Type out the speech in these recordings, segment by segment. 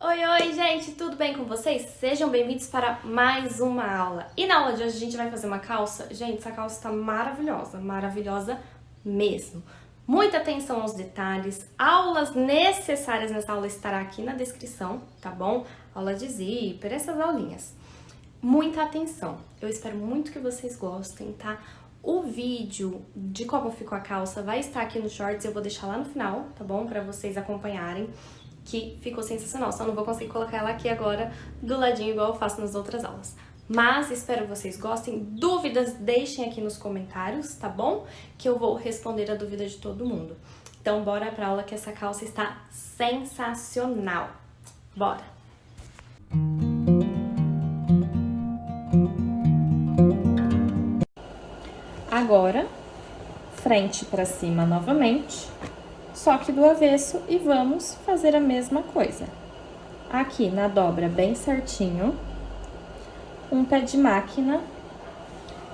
Oi, gente, tudo bem com vocês? Sejam bem-vindos para mais uma aula. E na aula de hoje a gente vai fazer uma calça. Gente, essa calça tá maravilhosa, maravilhosa mesmo. Muita atenção aos detalhes, aulas necessárias nessa aula estará aqui na descrição, tá bom? Aula de zíper, essas aulinhas. Muita atenção, eu espero muito que vocês gostem, tá? O vídeo de como ficou a calça vai estar aqui no shorts, eu vou deixar lá no final, tá bom? Pra vocês acompanharem, que ficou sensacional. Só não vou conseguir colocar ela aqui agora do ladinho igual eu faço nas outras aulas. Mas espero que vocês gostem. Dúvidas, deixem aqui nos comentários, tá bom? Que eu vou responder a dúvida de todo mundo. Então bora pra aula que essa calça está sensacional. Bora! Agora, frente para cima novamente, só que do avesso, e vamos fazer a mesma coisa. Aqui na dobra bem certinho, um pé de máquina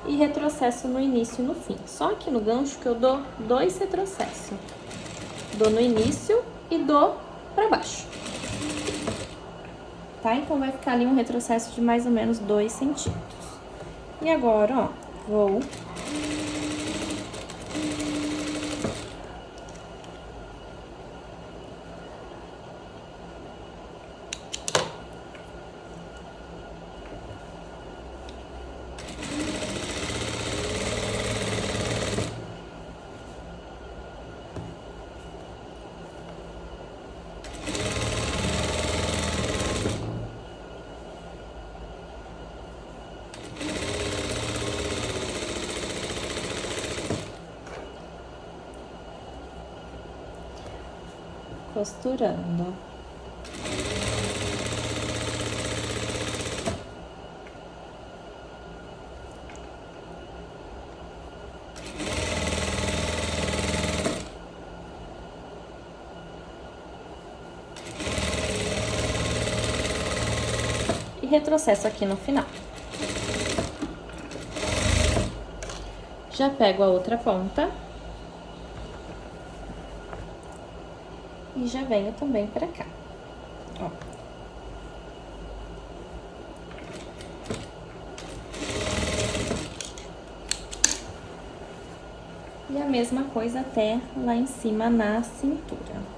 e retrocesso no início e no fim. Só aqui no gancho que eu dou 2 retrocessos. Dou no início e dou para baixo. Tá? Então vai ficar ali um retrocesso de mais ou menos 2 centímetros. E agora, ó, vou costurando. E retrocesso aqui no final. Já pego a outra ponta. E já venho também pra cá, ó. E a mesma coisa até lá em cima na cintura.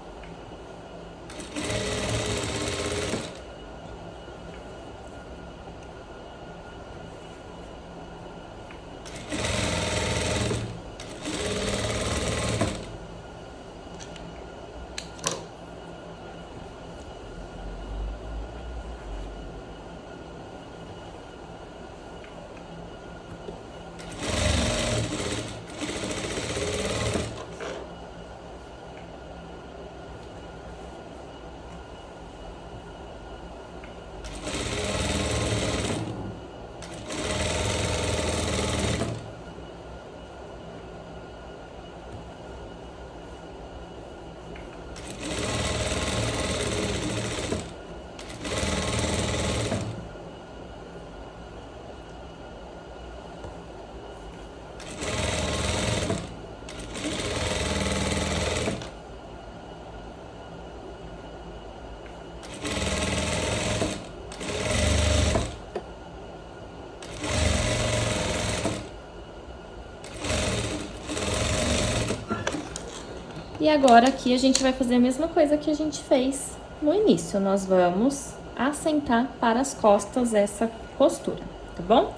E agora aqui a gente vai fazer a mesma coisa que a gente fez no início. Nós vamos assentar para as costas essa costura, tá bom?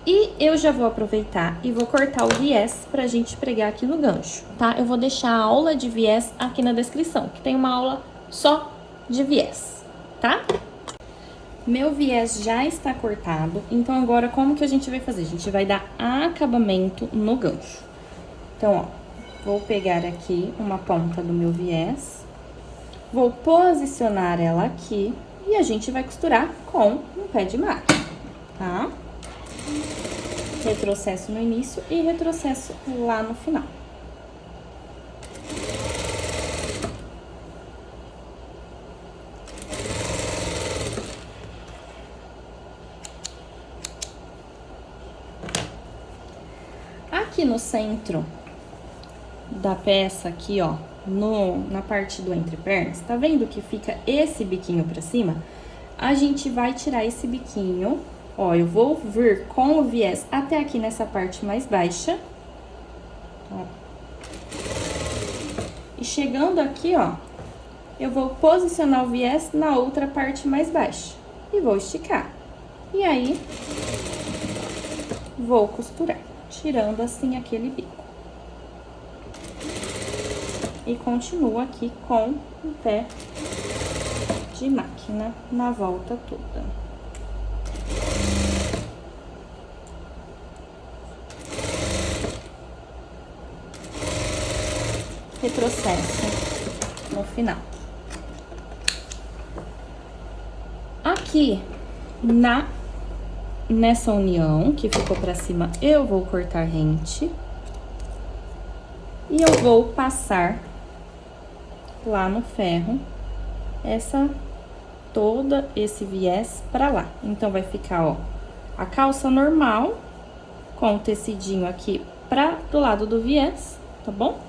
E eu já vou aproveitar e vou cortar o viés pra gente pregar aqui no gancho, tá? Eu vou deixar a aula de viés aqui na descrição, que tem uma aula só de viés, tá? Meu viés já está cortado, então agora como que a gente vai fazer? A gente vai dar acabamento no gancho. Então, ó. Vou pegar aqui uma ponta do meu viés, vou posicionar ela aqui e a gente vai costurar com um pé de máquina, tá? Retrocesso no início e retrocesso lá no final. Aqui no centro da peça aqui, ó, na parte do entrepernas, tá vendo que fica esse biquinho pra cima? A gente vai tirar esse biquinho, ó, eu vou vir com o viés até aqui nessa parte mais baixa. Ó. E chegando aqui, ó, eu vou posicionar o viés na outra parte mais baixa e vou esticar. E aí, vou costurar, tirando assim aquele bico. E continuo aqui com o pé de máquina na volta toda. Retrocesso no final. Aqui, nessa união que ficou pra cima, eu vou cortar rente. E eu vou passar lá no ferro todo esse viés pra lá. Então, vai ficar, ó, a calça normal, com o tecidinho aqui do lado do viés, tá bom?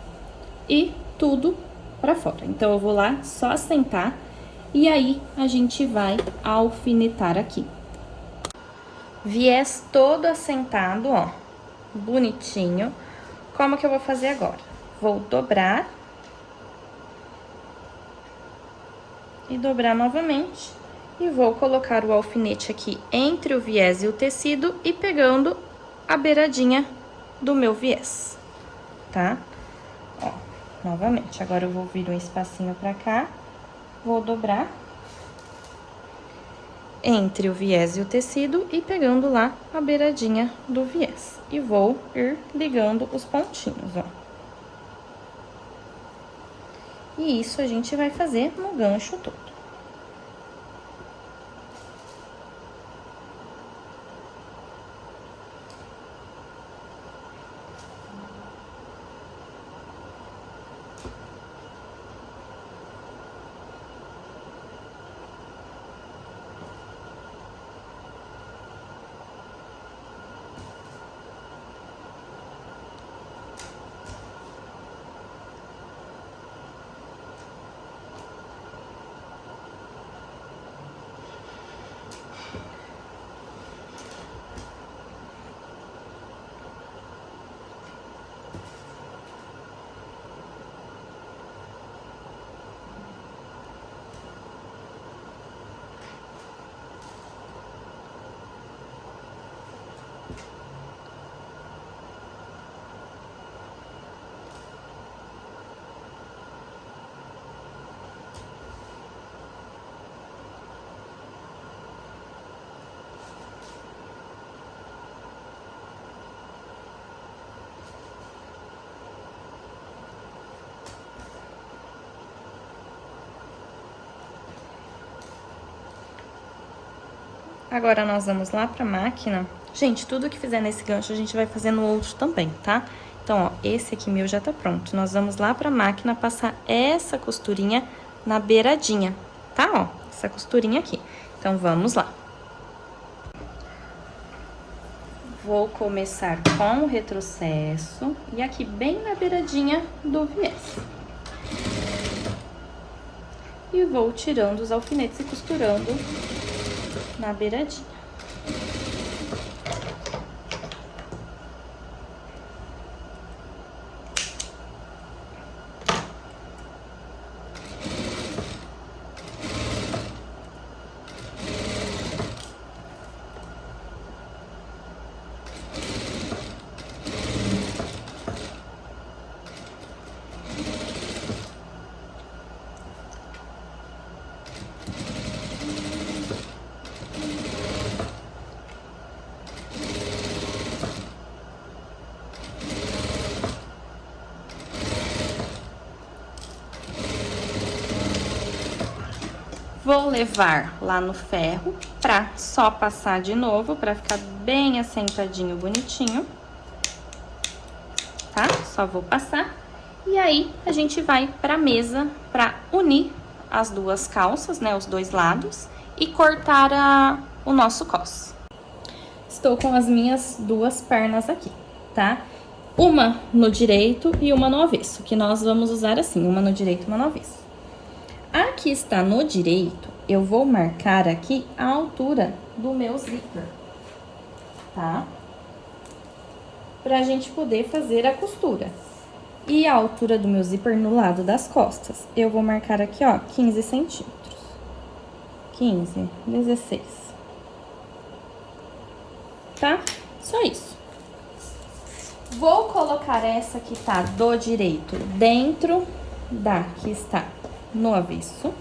E tudo pra fora. Então, eu vou lá só assentar e aí a gente vai alfinetar aqui. Viés todo assentado, ó, bonitinho. Como que eu vou fazer agora? Vou dobrar. E dobrar novamente. E vou colocar o alfinete aqui entre o viés e o tecido e pegando a beiradinha do meu viés, tá? Ó, novamente. Agora eu vou vir um espacinho pra cá. Vou dobrar entre o viés e o tecido e pegando lá a beiradinha do viés. E vou ir ligando os pontinhos, ó. E isso a gente vai fazer no gancho todo. Agora, nós vamos lá pra máquina. Gente, tudo que fizer nesse gancho, a gente vai fazer no outro também, tá? Então, ó, esse aqui meu já tá pronto. Nós vamos lá pra máquina passar essa costurinha na beiradinha, tá? Ó, essa costurinha aqui. Então, vamos lá. Vou começar com o retrocesso e aqui bem na beiradinha do viés. E vou tirando os alfinetes e costurando na beiradinha. Vou levar lá no ferro pra só passar de novo, pra ficar bem assentadinho, bonitinho, tá? Só vou passar. E aí, a gente vai pra mesa pra unir as duas calças, né, os dois lados, e cortar o nosso cos. Estou com as minhas duas pernas aqui, tá? uma no direito e uma no avesso, que nós vamos usar assim, uma no direito e uma no avesso. Aqui está no direito, eu vou marcar aqui a altura do meu zíper, tá? Pra gente poder fazer a costura. E a altura do meu zíper no lado das costas, eu vou marcar aqui, ó, 15 centímetros. 15, 16. Tá? Só isso. Vou colocar essa que tá do direito dentro da que está no avesso.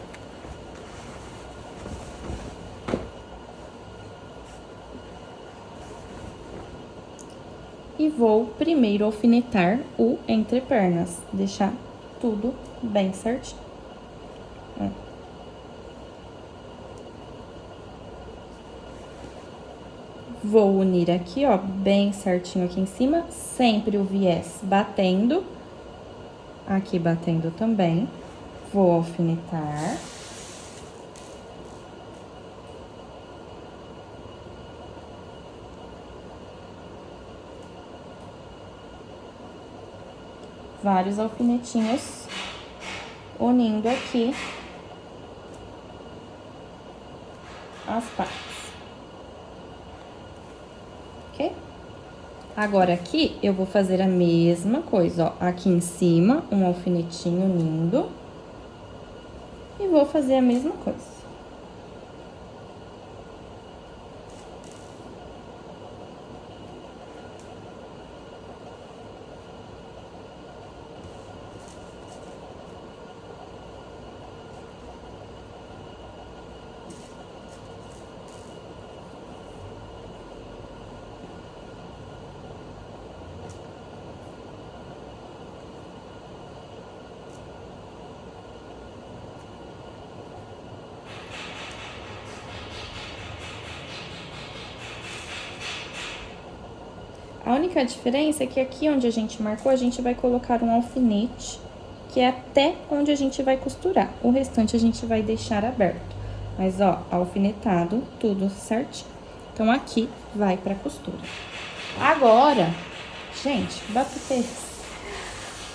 E vou primeiro alfinetar o entrepernas, deixar tudo bem certinho. Vou unir aqui, ó, bem certinho aqui em cima, sempre o viés batendo, aqui batendo também. Vou alfinetar. Vários alfinetinhos, unindo aqui as partes. Ok? Agora, aqui, eu vou fazer a mesma coisa, ó. Aqui em cima, um alfinetinho unindo. E vou fazer a mesma coisa. A única diferença é que aqui onde a gente marcou, a gente vai colocar um alfinete, que é até onde a gente vai costurar. O restante a gente vai deixar aberto. Mas, ó, alfinetado, tudo certinho. Então, aqui vai pra costura. Agora, gente, bate.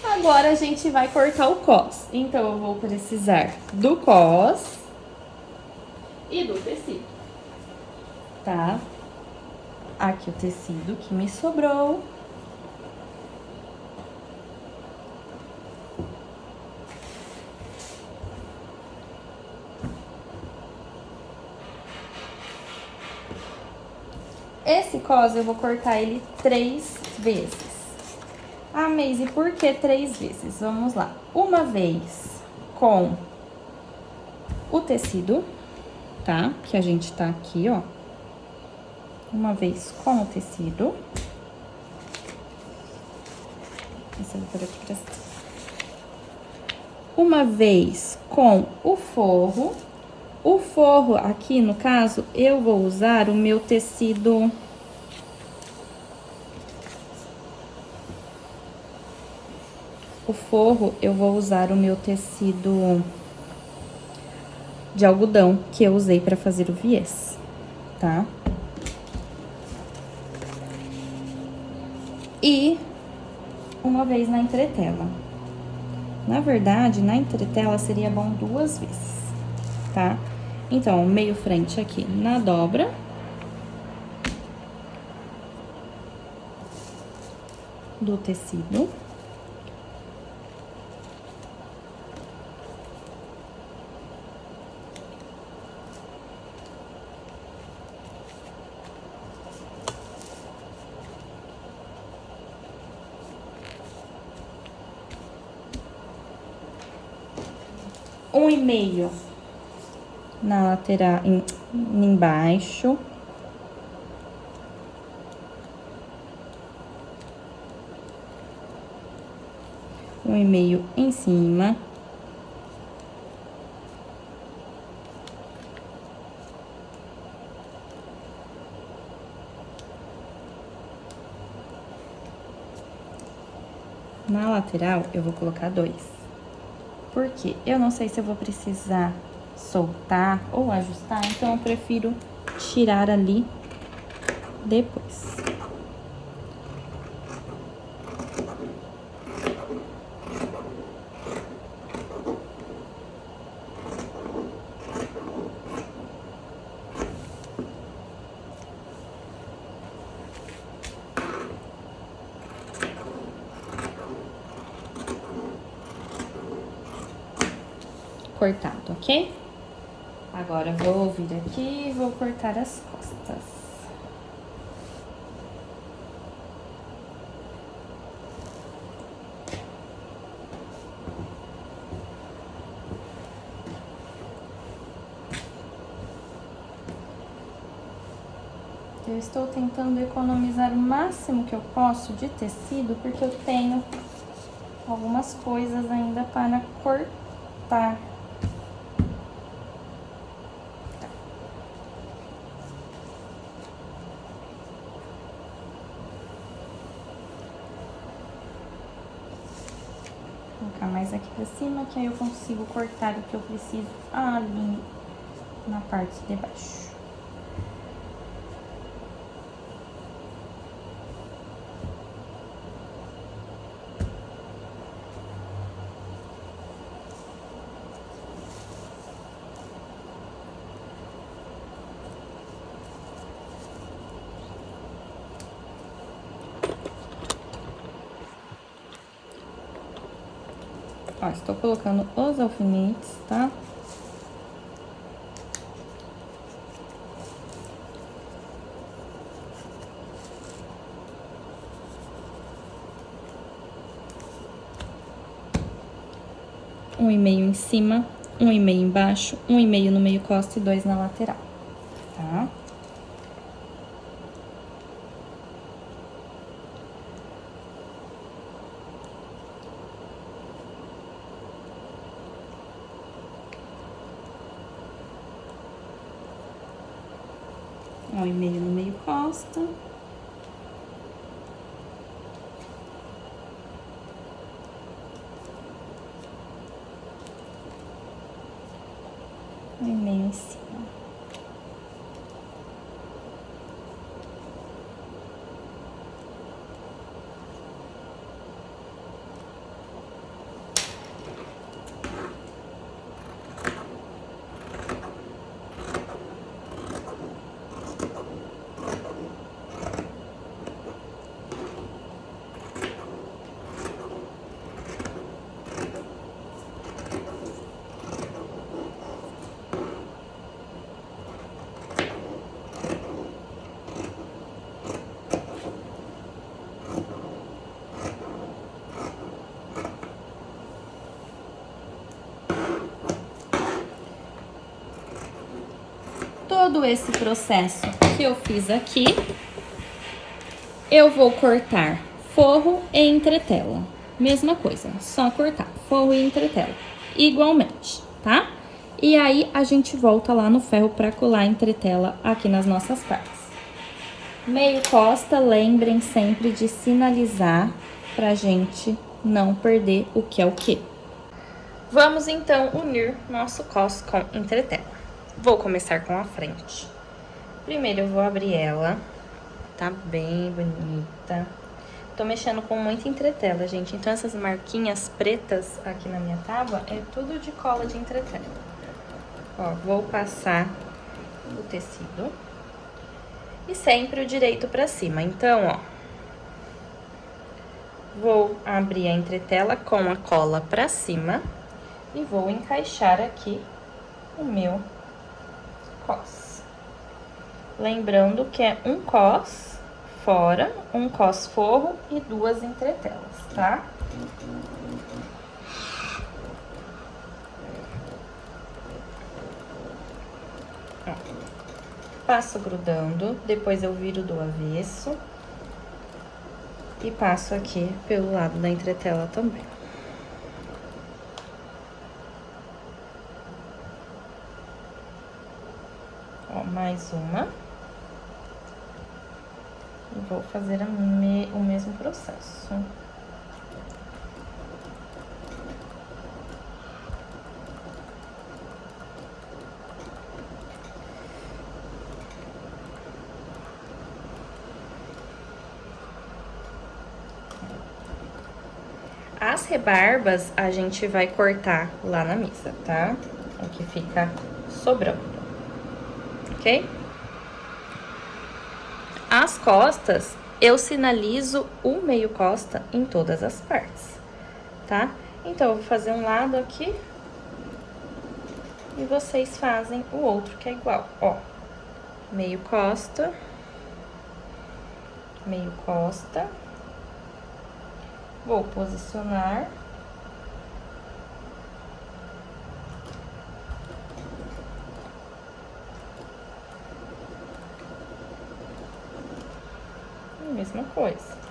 Agora, a gente vai cortar o cos. Então, eu vou precisar do cos e do tecido, tá? Aqui o tecido que me sobrou. Esse cos eu vou cortar ele 3 vezes. Ah, Maisy, por que 3 vezes? Vamos lá. Uma vez com o tecido, tá? Que a gente tá aqui, ó. Uma vez com o tecido. Esse eu vou por aqui pra cima. Uma vez com o forro. O forro aqui, no caso, eu vou usar o meu tecido... O forro, eu vou usar o meu tecido de algodão que eu usei pra fazer o viés, tá? E uma vez na entretela. Na verdade, na entretela seria bom 2 vezes, tá? Então, meio frente aqui na dobra. Do tecido. Um e meio na lateral, embaixo. Um e meio em cima. Na lateral, eu vou colocar 2. Porque eu não sei se eu vou precisar soltar ou ajustar, então eu prefiro tirar ali depois. cortado, ok? Agora, vou vir aqui e vou cortar as costas. Eu estou tentando economizar o máximo que eu posso de tecido, porque eu tenho algumas coisas ainda para cortar. Vou colocar mais aqui pra cima, que aí eu consigo cortar o que eu preciso ali na parte de baixo. Ó, estou colocando os alfinetes, tá? Um e meio em cima, um e meio embaixo, um e meio no meio costa e 2 na lateral, tá? Um e meio no meio costa. Um e meio em cima. Todo esse processo que eu fiz aqui, eu vou cortar forro e entretela. Mesma coisa, só cortar forro e entretela, igualmente, tá? E aí, a gente volta lá no ferro pra colar a entretela aqui nas nossas partes. Meio costa, lembrem sempre de sinalizar pra gente não perder o que é o que. Vamos, então, unir nosso cos com entretela. Vou começar com a frente. Primeiro, eu vou abrir ela, tá bem bonita. Tô mexendo com muita entretela, gente. Então, essas marquinhas pretas aqui na minha tábua é tudo de cola de entretela. Ó, vou passar o tecido. E sempre o direito pra cima. Então, ó, vou abrir a entretela com a cola pra cima e vou encaixar aqui o meu cos. Lembrando que é um cos fora, um cos forro e 2 entretelas, tá? Ó, passo grudando, depois eu viro do avesso e passo aqui pelo lado da entretela também. Ó, mais uma. E vou fazer o mesmo processo. As rebarbas a gente vai cortar lá na mesa, tá? O que fica sobrando, ok? As costas, eu sinalizo o meio costa em todas as partes, tá? Então, eu vou fazer um lado aqui E vocês fazem o outro que é igual, ó. Meio costa. Meio costa. Vou posicionar. Mesma coisa.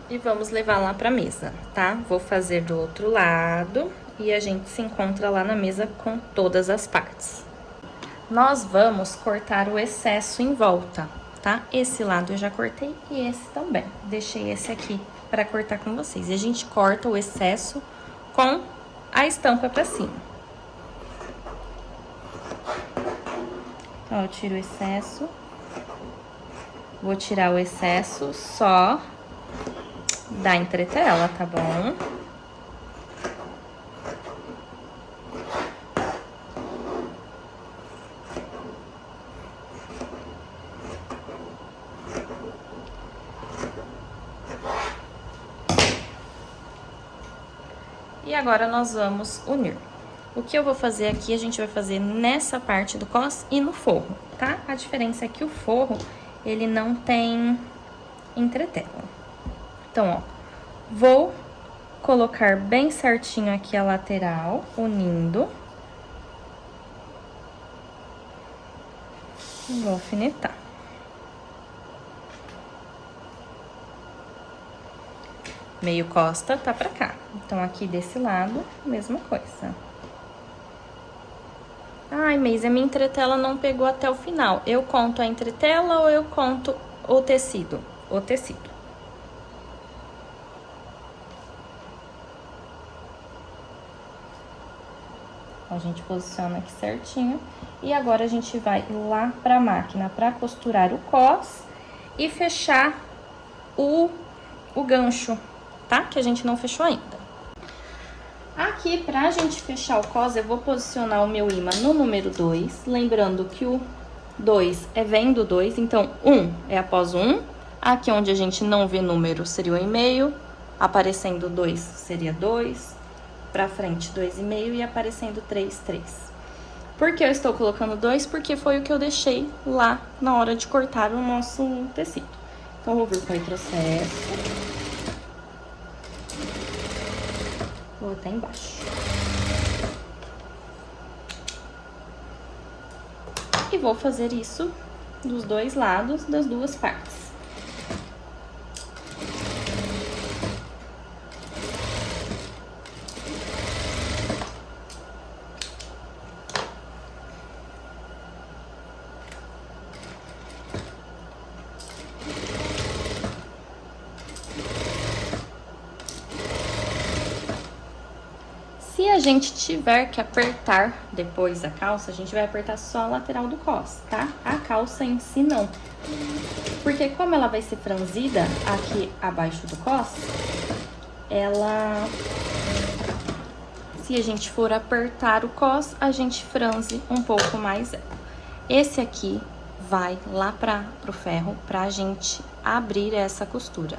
E vamos levar lá pra mesa, tá? Vou fazer do outro lado e a gente se encontra lá na mesa com todas as partes. Nós vamos cortar o excesso em volta, tá? Esse lado eu já cortei e esse também. Deixei esse aqui pra cortar com vocês. E a gente corta o excesso com a estampa pra cima. Então, eu tiro o excesso. Vou tirar o excesso só da entretela, tá bom? E agora nós vamos unir. O que eu vou fazer aqui, a gente vai fazer nessa parte do cos e no forro, tá? A diferença é que o forro, ele não tem entretela. Então, ó, vou colocar bem certinho aqui a lateral, unindo. Vou alfinetar. Meio costa tá pra cá. Então, aqui desse lado, mesma coisa. Ai, Meise, a minha entretela não pegou até o final. Eu conto a entretela ou eu conto o tecido? O tecido. A gente posiciona aqui certinho. E agora a gente vai lá pra máquina pra costurar o cos e fechar o gancho, tá? Que a gente não fechou ainda. Aqui, pra gente fechar o cos, eu vou posicionar o meu imã no número 2. Lembrando que o 2 é vem do 2, então 1 é após 1. Aqui onde a gente não vê número seria o 1,5. Aparecendo 2 seria 2. Pra frente, 2,5 e aparecendo 3, 3. Por que eu estou colocando 2? Porque foi o que eu deixei lá na hora de cortar o nosso tecido. Então, eu vou vir com o retrocesso. Vou até embaixo. E vou fazer isso dos dois lados, das duas partes. Se a gente tiver que apertar depois a calça, a gente vai apertar só a lateral do cos, tá? A calça em si não. Porque como ela vai ser franzida aqui abaixo do cos, se a gente for apertar o cos, a gente franze um pouco mais. Esse aqui vai lá pro ferro pra gente abrir essa costura,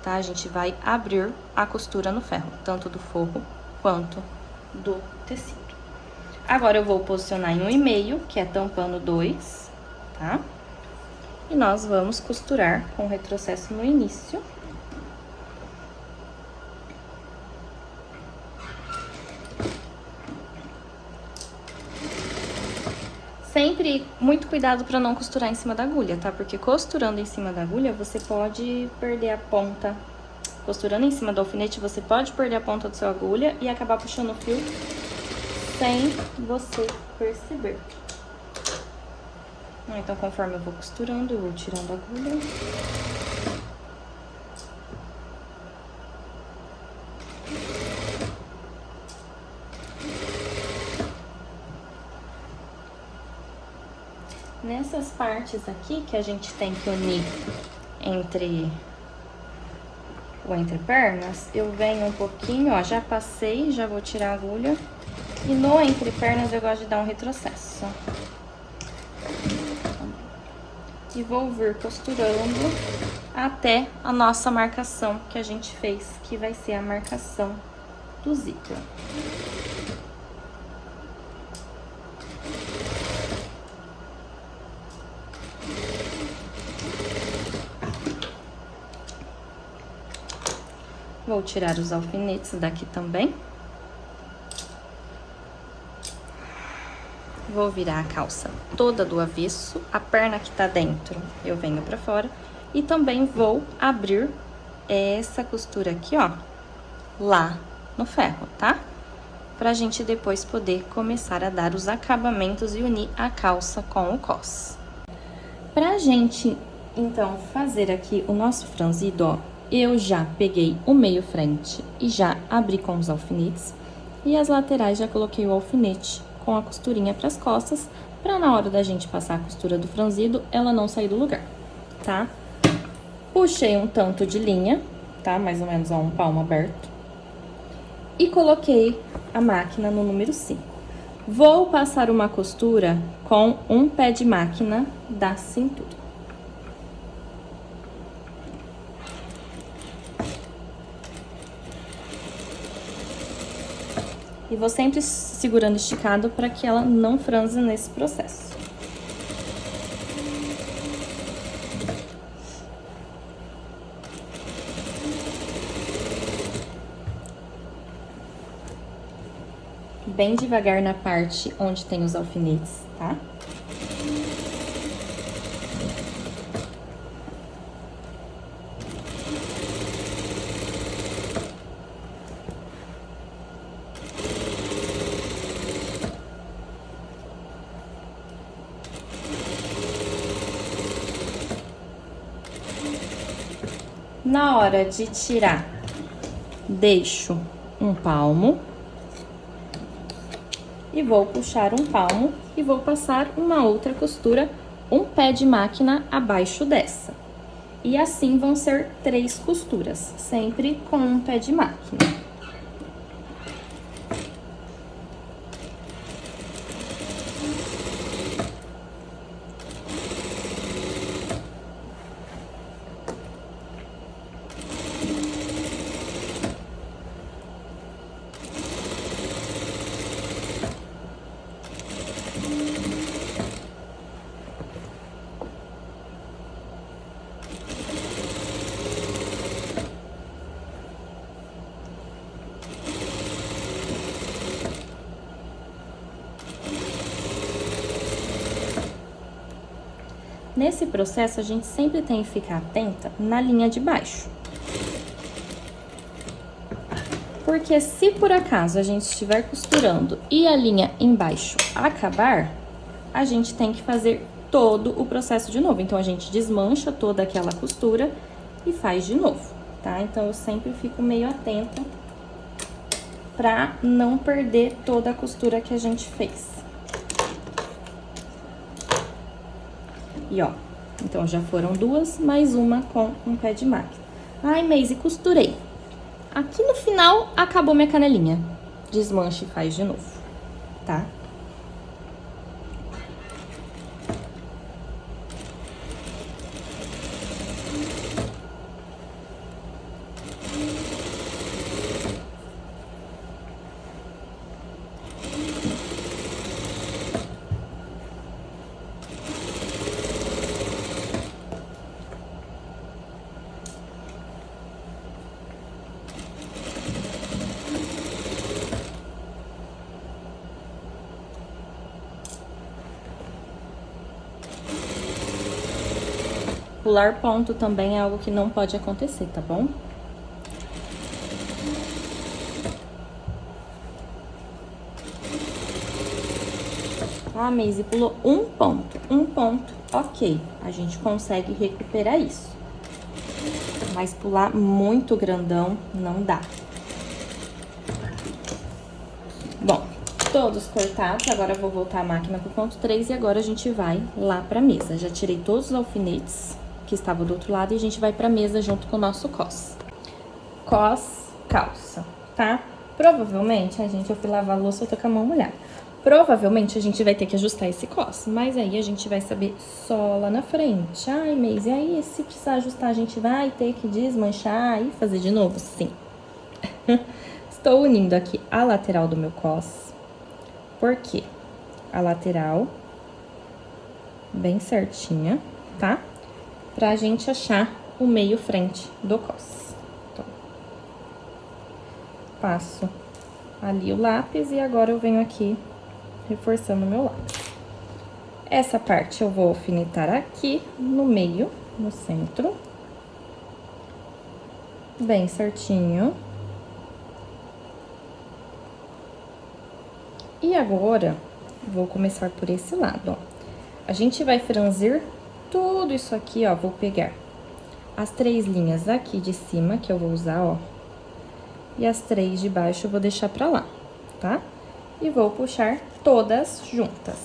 tá? A gente vai abrir a costura no ferro, tanto do forro quanto do tecido. Agora, eu vou posicionar em 1,5, que é tampando 2, tá? E nós vamos costurar com o retrocesso no início. Sempre muito cuidado para não costurar em cima da agulha, tá? Porque costurando em cima da agulha, você pode perder a ponta. Costurando em cima do alfinete, você pode perder a ponta da sua agulha e acabar puxando o fio sem você perceber. Então, conforme eu vou costurando, eu vou tirando a agulha. Nessas partes aqui que a gente tem que unir entre o entrepernas, eu venho um pouquinho, ó, já passei, já vou tirar a agulha. E no entrepernas eu gosto de dar um retrocesso. E vou vir costurando até a nossa marcação que a gente fez, que vai ser a marcação do zíper. Vou tirar os alfinetes daqui também. Vou virar a calça toda do avesso, a perna que tá dentro eu venho pra fora. E também vou abrir essa costura aqui, ó, lá no ferro, tá? Pra gente depois poder começar a dar os acabamentos e unir a calça com o cos. Pra gente, então, fazer aqui o nosso franzido, ó, eu já peguei o meio frente e já abri com os alfinetes. E as laterais já coloquei o alfinete com a costurinha pras costas, pra na hora da gente passar a costura do franzido, ela não sair do lugar, tá? Puxei um tanto de linha, tá? Mais ou menos, ó, um palmo aberto. E coloquei a máquina no número 5. Vou passar uma costura com um pé de máquina da cintura. E vou sempre segurando esticado para que ela não franze nesse processo. Bem devagar na parte onde tem os alfinetes, tá? Na hora de tirar, deixo um palmo e vou puxar um palmo e vou passar uma outra costura, um pé de máquina abaixo dessa. E assim vão ser 3 costuras, sempre com um pé de máquina. Nesse processo, a gente sempre tem que ficar atenta na linha de baixo. Porque se por acaso a gente estiver costurando e a linha embaixo acabar, a gente tem que fazer todo o processo de novo. Então, a gente desmancha toda aquela costura e faz de novo, tá? Então, eu sempre fico meio atenta pra não perder toda a costura que a gente fez. E ó, então já foram 2, mais uma com um pé de máquina. Ai, Maisy, costurei. Aqui no final, acabou minha canelinha. Desmanche e faz de novo, tá? Pular ponto também é algo que não pode acontecer, tá bom? Ah, Maisy, pulou um ponto, ok. A gente consegue recuperar isso. Mas pular muito grandão não dá. Bom, todos cortados. Agora eu vou voltar a máquina pro ponto 3 e agora a gente vai lá pra mesa. Já tirei todos os alfinetes que estavam do outro lado e a gente vai pra mesa junto com o nosso cos. Cos, calça, tá? Provavelmente, eu fui lavar a louça, eu tô com a mão molhada. Provavelmente a gente vai ter que ajustar esse cos, mas aí a gente vai saber só lá na frente. Ai, Meise, e aí se precisar ajustar a gente vai ter que desmanchar e fazer de novo? Sim. Estou unindo aqui a lateral do meu cos. Por quê? A lateral bem certinha, tá? Pra gente achar o meio frente do cos. Então, passo ali o lápis e agora eu venho aqui reforçando o meu lápis. Essa parte eu vou alfinetar aqui no meio, no centro. Bem certinho. E agora, vou começar por esse lado, ó. A gente vai franzir tudo isso aqui, ó. Vou pegar as 3 linhas aqui de cima, que eu vou usar, ó. E as 3 de baixo eu vou deixar pra lá, tá? E vou puxar todas juntas.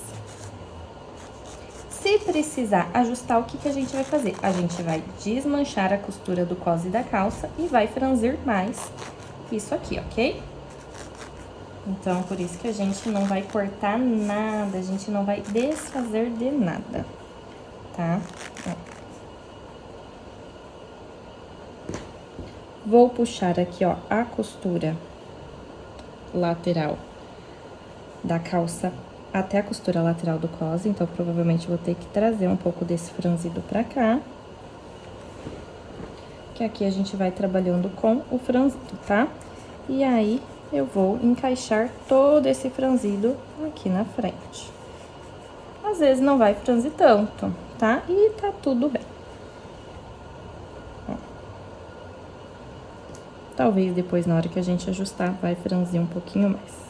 Se precisar ajustar, o que que a gente vai fazer? A gente vai desmanchar a costura do cos e da calça e vai franzir mais isso aqui, ok? Então, por isso que a gente não vai cortar nada, a gente não vai desfazer de nada, tá? Ó. Vou puxar aqui, ó, a costura lateral da calça até a costura lateral do cos, então, provavelmente, vou ter que trazer um pouco desse franzido pra cá. Que aqui a gente vai trabalhando com o franzido, tá? E aí, eu vou encaixar todo esse franzido aqui na frente. Às vezes não vai franzir tanto, tá? E tá tudo bem. Ó. Talvez depois, na hora que a gente ajustar, vai franzir um pouquinho mais.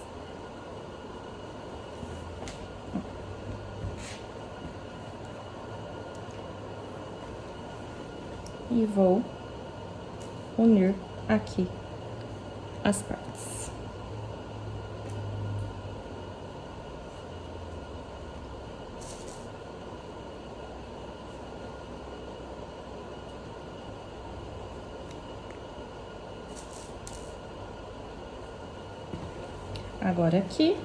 E vou unir aqui as partes. Agora aqui.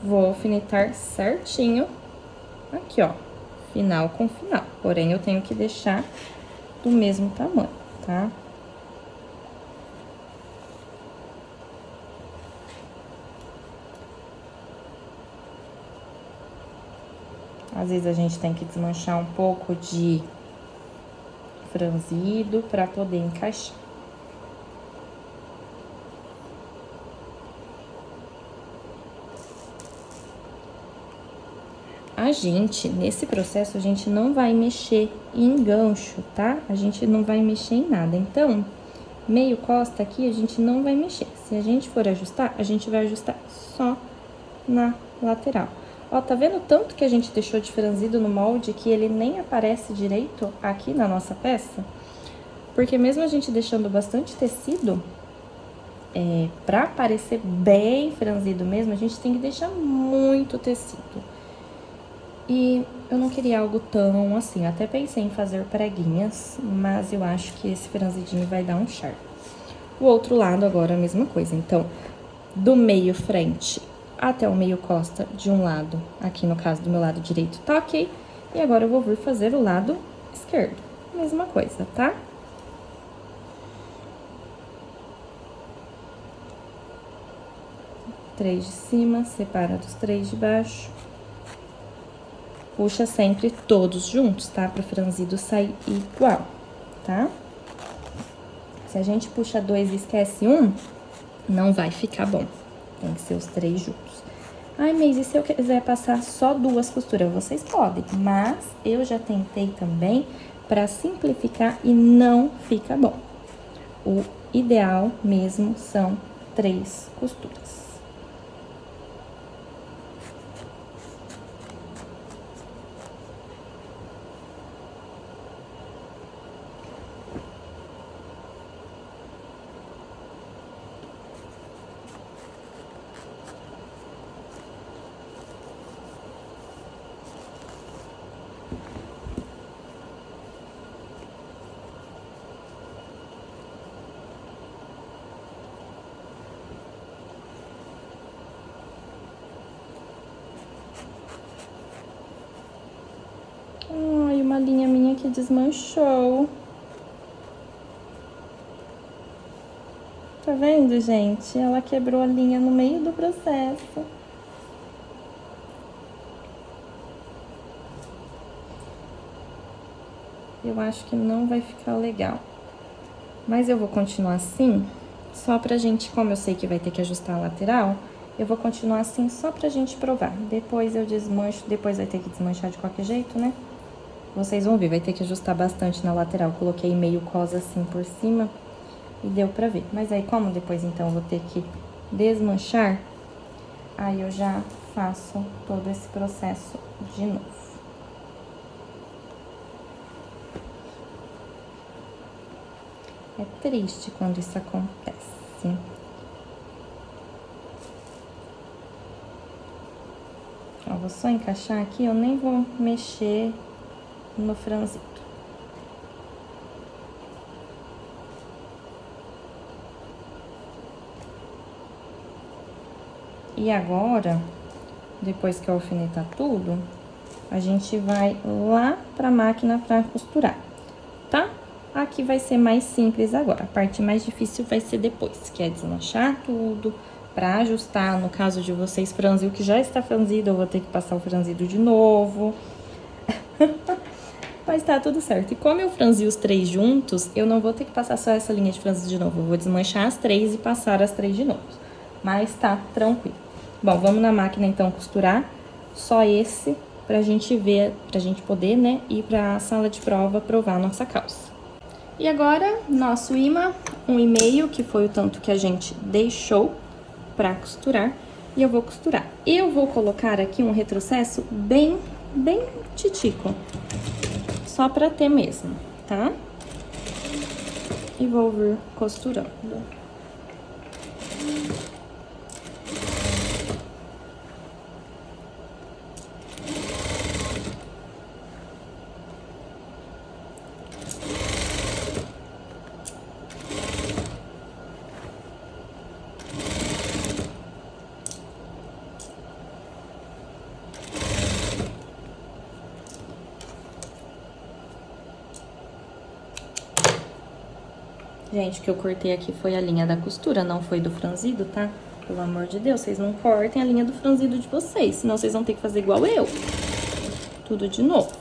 Vou alfinetar certinho aqui, ó, final com final. Porém, eu tenho que deixar do mesmo tamanho, tá? Às vezes a gente tem que desmanchar um pouco de franzido pra poder encaixar. A gente, nesse processo, a gente não vai mexer em gancho, tá? A gente não vai mexer em nada. Então, meio costa aqui, a gente não vai mexer. Se a gente for ajustar, a gente vai ajustar só na lateral. Ó, tá vendo tanto que a gente deixou de franzido no molde que ele nem aparece direito aqui na nossa peça? Porque mesmo a gente deixando bastante tecido, pra parecer bem franzido mesmo, a gente tem que deixar muito tecido. E eu não queria algo tão assim, eu até pensei em fazer preguinhas, mas eu acho que esse franzidinho vai dar um charme. O outro lado agora a mesma coisa, então, do meio frente até o meio costa de um lado, aqui no caso do meu lado direito, tá ok? E agora eu vou vir fazer o lado esquerdo, mesma coisa, tá? Três de cima, separa dos 3 de baixo. Puxa sempre todos juntos, tá? Pro franzido sair igual, tá? Se a gente puxa 2 e esquece um, não vai ficar bom. Tem que ser os 3 juntos. Ai, mas e se eu quiser passar só 2 costuras? Vocês podem, mas eu já tentei também pra simplificar e não fica bom. O ideal mesmo são 3 costuras. linha minha que desmanchou. Tá vendo, gente? Ela quebrou a linha no meio do processo. Eu acho que não vai ficar legal. Mas eu vou continuar assim, só pra gente, como eu sei que vai ter que ajustar a lateral, eu vou continuar assim só pra gente provar. Depois eu desmancho, depois vai ter que desmanchar de qualquer jeito, né? Vocês vão ver, vai ter que ajustar bastante na lateral. Coloquei meio cos assim por cima e deu pra ver. Mas aí, como depois então eu vou ter que desmanchar, aí eu já faço todo esse processo de novo. É triste quando isso acontece. Ó, vou só encaixar aqui, eu nem vou mexer no franzido. E agora, depois que eu alfinetar tudo, a gente vai lá pra máquina pra costurar, tá? Aqui vai ser mais simples agora. A parte mais difícil vai ser depois, que é desmanchar tudo, pra ajustar. No caso de vocês, franzir o que já está franzido, eu vou ter que passar o franzido de novo. Mas tá tudo certo. E como eu franzi os 3 juntos, eu não vou ter que passar só essa linha de franzido de novo. Eu vou desmanchar as 3 e passar as 3 de novo. Mas tá tranquilo. Bom, vamos na máquina então costurar só esse pra gente ver, pra gente poder, né, ir pra sala de prova provar a nossa calça. E agora, nosso imã, 1,5, que foi o tanto que a gente deixou pra costurar, e eu vou costurar. Eu vou colocar aqui um retrocesso bem titico, só pra ter mesmo, tá? E vou vir costurando. Gente, o que eu cortei aqui foi a linha da costura, não foi do franzido, tá? Pelo amor de Deus, vocês não cortem a linha do franzido de vocês, senão vocês vão ter que fazer igual eu. Tudo de novo.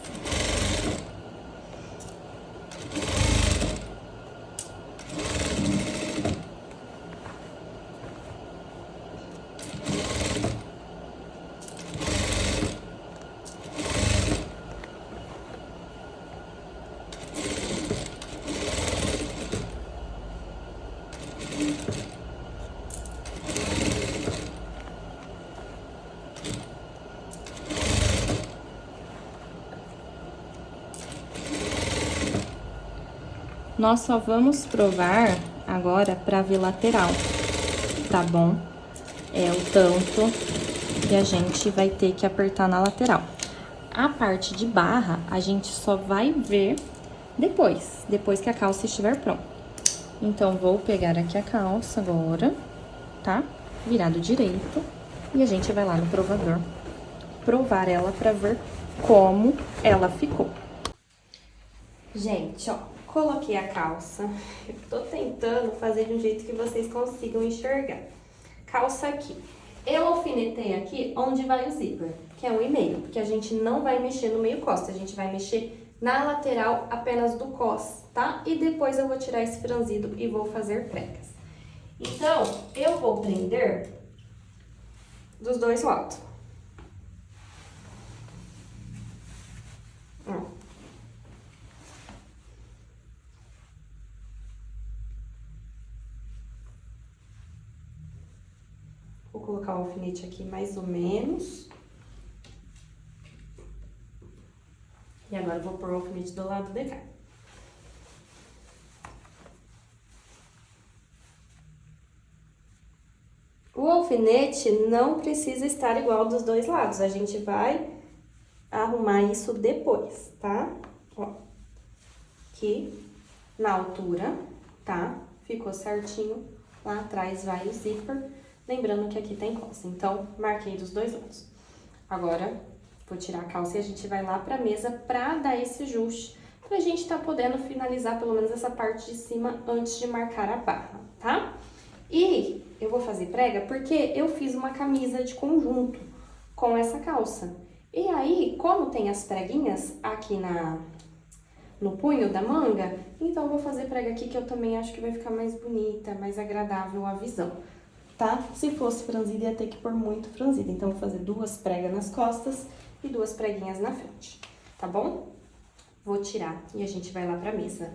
Nós só vamos provar agora pra ver lateral, tá bom? É o tanto que a gente vai ter que apertar na lateral. A parte de barra, a gente só vai ver depois que a calça estiver pronta. Então, vou pegar aqui a calça agora, tá? Virado direito. E a gente vai lá no provador provar ela pra ver como ela ficou. Gente, ó, coloquei a calça. Eu tô tentando fazer de um jeito que vocês consigam enxergar. Calça aqui. Eu alfinetei aqui onde vai o zíper, que é 1,5, porque a gente não vai mexer no meio costa, a gente vai mexer na lateral apenas do cos, tá? E depois eu vou tirar esse franzido e vou fazer pregas. Então, eu vou prender dos dois lados. Vou colocar o alfinete aqui mais ou menos. E agora eu vou pôr o alfinete do lado de cá. O alfinete não precisa estar igual dos dois lados. A gente vai arrumar isso depois, tá? Ó, aqui na altura, tá? Ficou certinho. Lá atrás vai o zíper. Lembrando que aqui tem costa. Então, marquei dos dois lados. Agora, Vou tirar a calça e a gente vai lá pra mesa pra dar esse ajuste, pra gente tá podendo finalizar pelo menos essa parte de cima antes de marcar a barra, tá? E eu vou fazer prega porque eu fiz uma camisa de conjunto com essa calça. E aí, como tem as preguinhas aqui no punho da manga, então eu vou fazer prega aqui que eu também acho que vai ficar mais bonita, mais agradável a visão, tá? Se fosse franzida, ia ter que pôr muito franzida. Então, eu vou fazer 2 pregas nas costas e 2 preguinhas na frente, tá bom? Vou tirar e a gente vai lá pra mesa.